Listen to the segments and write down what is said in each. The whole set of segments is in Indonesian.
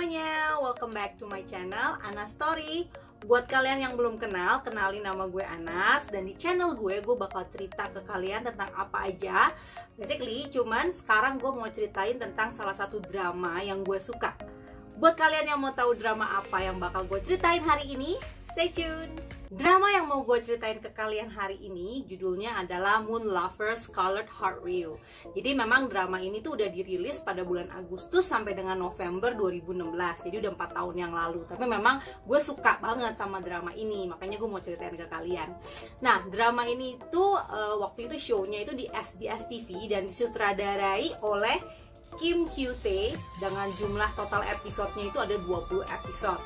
semuanya, welcome back to my channel Anas Story. Buat kalian yang belum kenal, kenalin nama gue Anas. Dan di channel gue bakal cerita ke kalian tentang apa aja. Basically, cuman sekarang gue mau ceritain tentang salah satu drama yang gue suka. Buat kalian yang mau tahu drama apa yang bakal gue ceritain hari ini, stay tune. Drama yang mau gue ceritain ke kalian hari ini judulnya adalah Moon Lovers Scarlet Heart Ryeo. Jadi memang drama ini tuh udah dirilis pada bulan Agustus sampai dengan November 2016. Jadi udah 4 tahun yang lalu. Tapi memang gue suka banget sama drama ini, makanya gue mau ceritain ke kalian. Nah, drama ini tuh waktu itu show-nya itu di SBS TV dan disutradarai oleh Kim Kyu-tae dengan jumlah total episodenya itu ada 20 episode.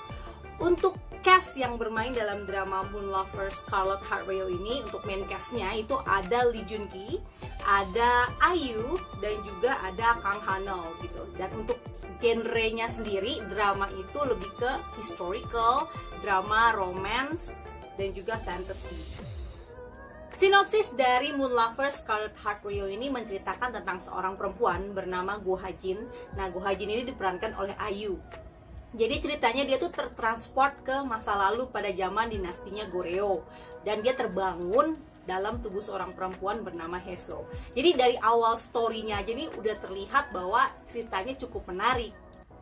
Untuk cast yang bermain dalam drama Moon Lovers Scarlet Heart Ryeo ini, untuk main castnya itu ada Lee Jun Gi, ada IU, dan juga ada Kang Han-eul gitu. Dan untuk genrenya sendiri, drama itu lebih ke historical, drama romance, dan juga fantasy. Sinopsis dari Moon Lovers Scarlet Heart Ryeo ini menceritakan tentang seorang perempuan bernama Go Ha-jin. Nah, Go Ha-jin ini diperankan oleh IU. Jadi ceritanya dia tuh tertransport ke masa lalu pada zaman dinastinya Goryeo. Dan dia terbangun dalam tubuh seorang perempuan bernama Haeseo. Jadi dari awal story-nya aja nih udah terlihat bahwa ceritanya cukup menarik.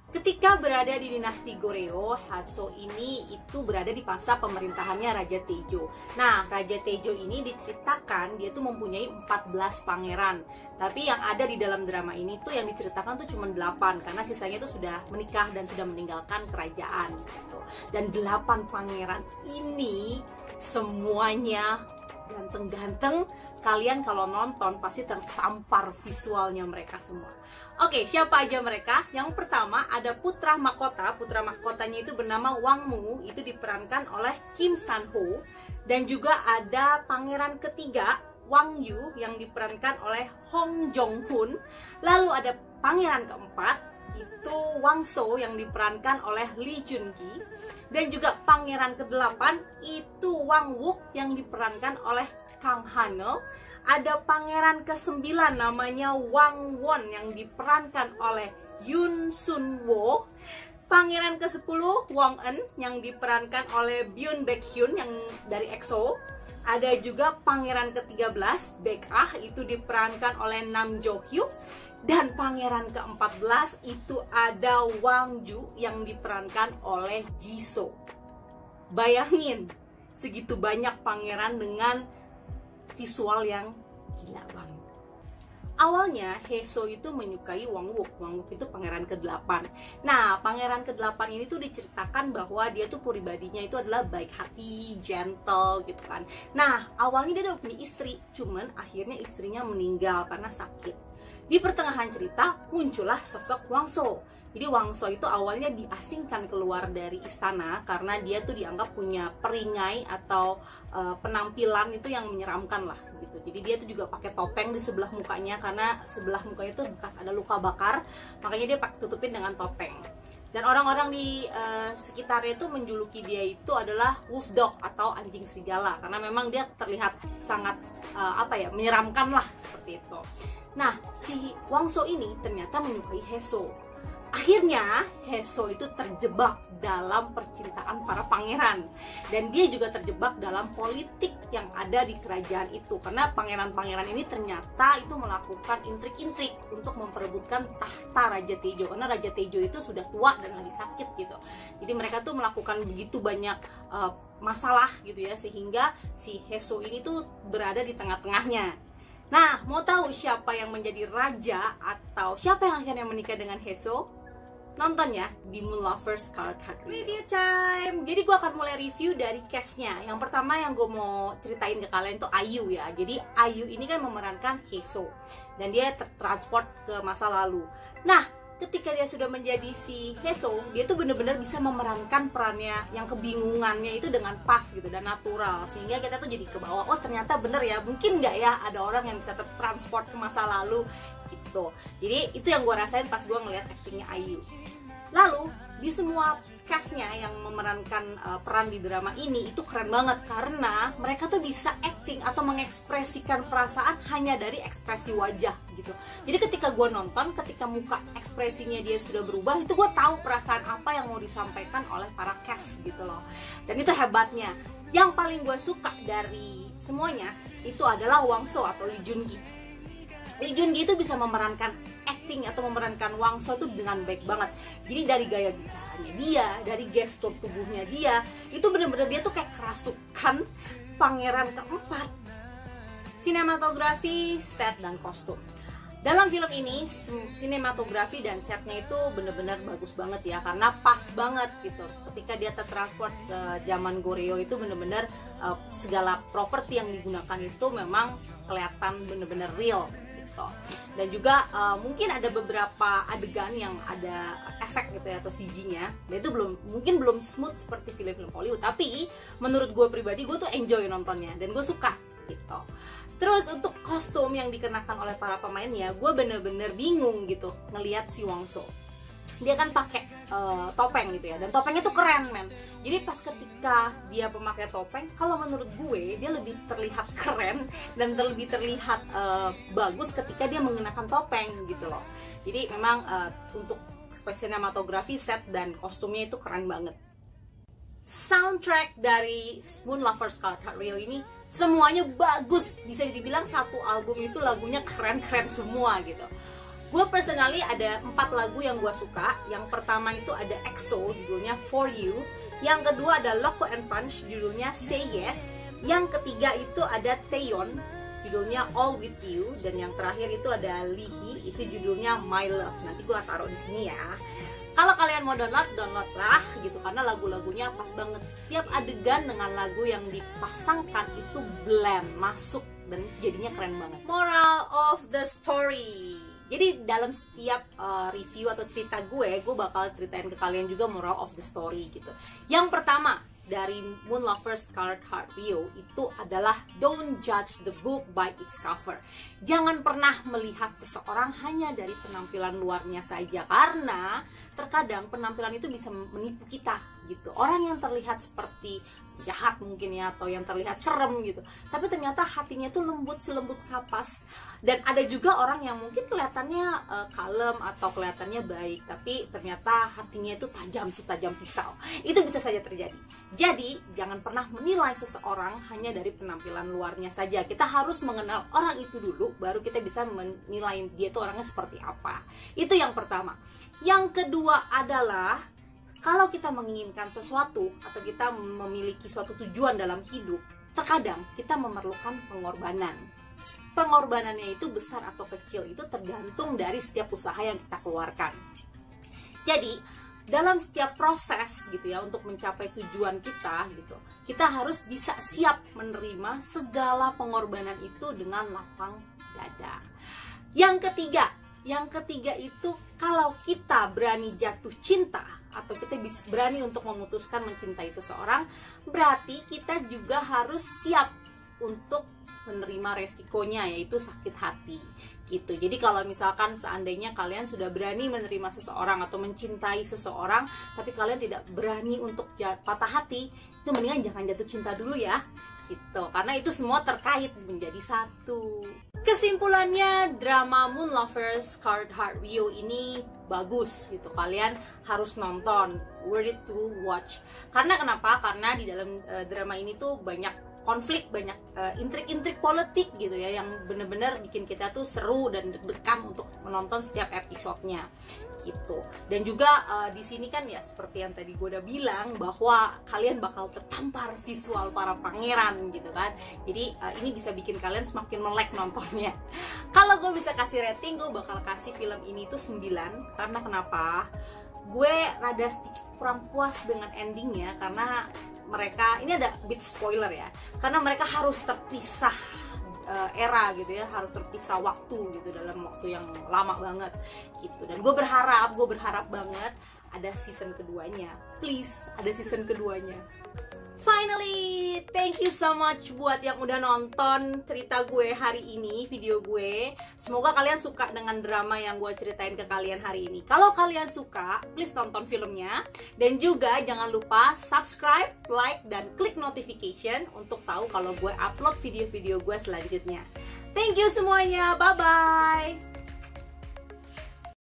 Ketika berada di dinasti Goryeo, Haeseo ini itu berada di masa pemerintahannya Raja Taejo. Nah, Raja Taejo ini diceritakan dia tuh mempunyai 14 pangeran. Tapi yang ada di dalam drama ini tuh yang diceritakan tuh cuma 8 karena sisanya tuh sudah menikah dan sudah meninggalkan kerajaan gitu. Dan 8 pangeran ini semuanya ganteng-ganteng. Kalian kalau nonton pasti tertampar visualnya mereka semua. Oke, siapa aja mereka? Yang pertama ada putra mahkota. Putra mahkotanya itu bernama Wang Mu, itu diperankan oleh Kim San-ho. Dan juga ada pangeran ketiga Wang Yu yang diperankan oleh Hong Jong-hun. Lalu ada pangeran keempat itu Wang So yang diperankan oleh Lee Jun Gi. Dan juga pangeran ke-8 itu Wang Wook yang diperankan oleh Kang Han-eul. Ada pangeran ke-9 namanya Wang Won yang diperankan oleh Yoon Sun-woo. Pangeran ke-10 Wang Eun yang diperankan oleh Byun Baek-hyun yang dari EXO. Ada juga pangeran ke-13 Baek-ah itu diperankan oleh Nam Jo-hyuk. Dan pangeran ke-14 itu ada Wang Ju yang diperankan oleh Jisoo. Bayangin, segitu banyak pangeran dengan visual yang gila banget. Awalnya Haeseo itu menyukai Wang Wook. Wang Wook itu pangeran ke-8. Nah, pangeran ke-8 ini tuh diceritakan bahwa dia tuh pribadinya itu adalah baik hati, gentle gitu kan. Nah, awalnya dia udah punya istri, cuman akhirnya istrinya meninggal karena sakit. Di pertengahan cerita muncullah sosok Wang So. Jadi Wang So itu awalnya diasingkan keluar dari istana karena dia tuh dianggap punya peringai atau penampilan itu yang menyeramkan lah gitu. Jadi dia tuh juga pakai topeng di sebelah mukanya karena sebelah mukanya itu bekas ada luka bakar, makanya dia pakai tutupin dengan topeng. Dan orang-orang di sekitarnya itu menjuluki dia itu adalah wolf dog atau anjing serigala karena memang dia terlihat sangat menyeramkan lah seperti itu. Nah, si Wang So ini ternyata menyukai Haeseo. Akhirnya Haeseo itu terjebak dalam percintaan para pangeran. Dan dia juga terjebak dalam politik yang ada di kerajaan itu. Karena pangeran-pangeran ini ternyata itu melakukan intrik-intrik untuk memperebutkan tahta Raja Taejo. Karena Raja Taejo itu sudah tua dan lagi sakit gitu. Jadi mereka tuh melakukan begitu banyak masalah gitu ya. Sehingga si Haeseo ini tuh berada di tengah-tengahnya. Nah, mau tahu siapa yang menjadi raja atau siapa yang akhirnya menikah dengan Haeseo? Nonton ya di Moon Lovers Scarlet Heart Review Time. Jadi gue akan mulai review dari castnya. Yang pertama yang gue mau ceritain ke kalian tuh IU ya. Jadi IU ini kan memerankan Haeseo dan dia tertransport ke masa lalu. Nah, ketika dia sudah menjadi si Haeseo, dia tuh bener-bener bisa memerankan perannya yang kebingungannya itu dengan pas gitu dan natural, sehingga kita tuh jadi ke bawah, oh ternyata bener ya, mungkin nggak ya ada orang yang bisa tertransport ke masa lalu gitu. Jadi itu yang gue rasain pas gue ngeliat actingnya IU. Lalu di semua castnya yang memerankan peran di drama ini itu keren banget, karena mereka tuh bisa acting atau mengekspresikan perasaan hanya dari ekspresi wajah gitu. Jadi ketika gue nonton, ketika muka ekspresinya dia sudah berubah, itu gue tahu perasaan apa yang mau disampaikan oleh para cast gitu loh. Dan itu hebatnya. Yang paling gue suka dari semuanya itu adalah Wang Shou atau Lee Joon Gi. Lee Joon Gi itu bisa memerankan acting atau memerankan Wang Shou itu dengan baik banget. Jadi dari gaya bicaranya dia, dari gestur tubuhnya dia, itu bener-bener dia tuh kayak kerasukan pangeran keempat. Sinematografi, set, dan kostum. Dalam film ini, sinematografi dan setnya itu bener-bener bagus banget ya, karena pas banget gitu. Ketika dia tertransport ke zaman Goryeo itu bener-bener segala properti yang digunakan itu memang kelihatan bener-bener real gitu. Dan juga mungkin ada beberapa adegan yang ada efek gitu ya, atau CG-nya, dan itu mungkin belum smooth seperti film-film Hollywood, tapi menurut gue pribadi, gue tuh enjoy nontonnya dan gue suka gitu. Terus untuk kostum yang dikenakan oleh para pemainnya, gue bener-bener bingung gitu ngelihat si Wang Shou. Dia kan pakai topeng gitu ya, dan topengnya tuh keren men. Jadi pas ketika dia memakai topeng, kalau menurut gue dia lebih terlihat keren dan lebih terlihat bagus ketika dia mengenakan topeng gitu loh. Jadi memang untuk sinematografi, set, dan kostumnya itu keren banget. Soundtrack dari Moon Lovers Colored Heart Ryeo ini semuanya bagus, bisa dibilang satu album itu lagunya keren-keren semua gitu. Gue personally ada 4 lagu yang gue suka. Yang pertama itu ada EXO, judulnya For You. Yang kedua ada Loco and Punch, judulnya Say Yes. Yang ketiga itu ada Taeyeon, judulnya All With You. Dan yang terakhir itu ada Lee Hee, itu judulnya My Love. Nanti gue taruh di sini ya. Kalau kalian mau download lah gitu, karena lagu-lagunya pas banget. Setiap adegan dengan lagu yang dipasangkan itu blend, masuk, dan jadinya keren banget. Moral of the story. Jadi dalam setiap review atau cerita gue bakal ceritain ke kalian juga moral of the story gitu. Yang pertama dari Moon Lovers Colored Heart Ryeo itu adalah don't judge the book by its cover. Jangan pernah melihat seseorang hanya dari penampilan luarnya saja, karena terkadang penampilan itu bisa menipu kita gitu. Orang yang terlihat seperti jahat mungkin ya, atau yang terlihat serem gitu, tapi ternyata hatinya tuh lembut selembut kapas. Dan ada juga orang yang mungkin kelihatannya kalem atau kelihatannya baik, tapi ternyata hatinya itu tajam setajam pisau. Itu bisa saja terjadi. Jadi jangan pernah menilai seseorang hanya dari penampilan luarnya saja. Kita harus mengenal orang itu dulu, baru kita bisa menilai dia itu orangnya seperti apa. Itu yang pertama. Yang kedua adalah kalau kita menginginkan sesuatu atau kita memiliki suatu tujuan dalam hidup, terkadang kita memerlukan pengorbanan. Pengorbanannya itu besar atau kecil itu tergantung dari setiap usaha yang kita keluarkan. Jadi dalam setiap proses gitu ya, untuk mencapai tujuan kita gitu, kita harus bisa siap menerima segala pengorbanan itu dengan lapang dada. Yang ketiga itu kalau kita berani jatuh cinta atau kita berani untuk memutuskan mencintai seseorang, berarti kita juga harus siap untuk menerima resikonya, yaitu sakit hati gitu. Jadi kalau misalkan seandainya kalian sudah berani menerima seseorang atau mencintai seseorang, tapi kalian tidak berani untuk patah hati, itu mendingan jangan jatuh cinta dulu ya gitu, karena itu semua terkait menjadi satu. Kesimpulannya, drama Moon Lovers Colored Heart Ryeo ini bagus gitu. Kalian harus nonton, worth it to watch. Karena kenapa? Karena di dalam drama ini tuh banyak konflik, banyak intrik-intrik politik gitu ya, yang bener-bener bikin kita tuh seru dan deg-degan untuk menonton setiap episodenya gitu. Dan juga di sini kan ya seperti yang tadi gue udah bilang, bahwa kalian bakal tertampar visual para pangeran gitu kan. Jadi ini bisa bikin kalian semakin melek nontonnya. Kalau gue bisa kasih rating, gue bakal kasih film ini tuh 9. Karena kenapa? Gue rada sedikit kurang puas dengan endingnya, karena mereka, ini ada bit spoiler ya, karena mereka harus terpisah era gitu ya, harus terpisah waktu gitu, dalam waktu yang lama banget gitu. Dan gue berharap banget ada season keduanya, please ada season keduanya. Finally, thank you so much buat yang udah nonton cerita gue hari ini, video gue. Semoga kalian suka dengan drama yang gue ceritain ke kalian hari ini. Kalau kalian suka, please tonton filmnya. Dan juga jangan lupa subscribe, like, dan klik notification untuk tahu kalau gue upload video-video gue selanjutnya. Thank you semuanya, bye-bye!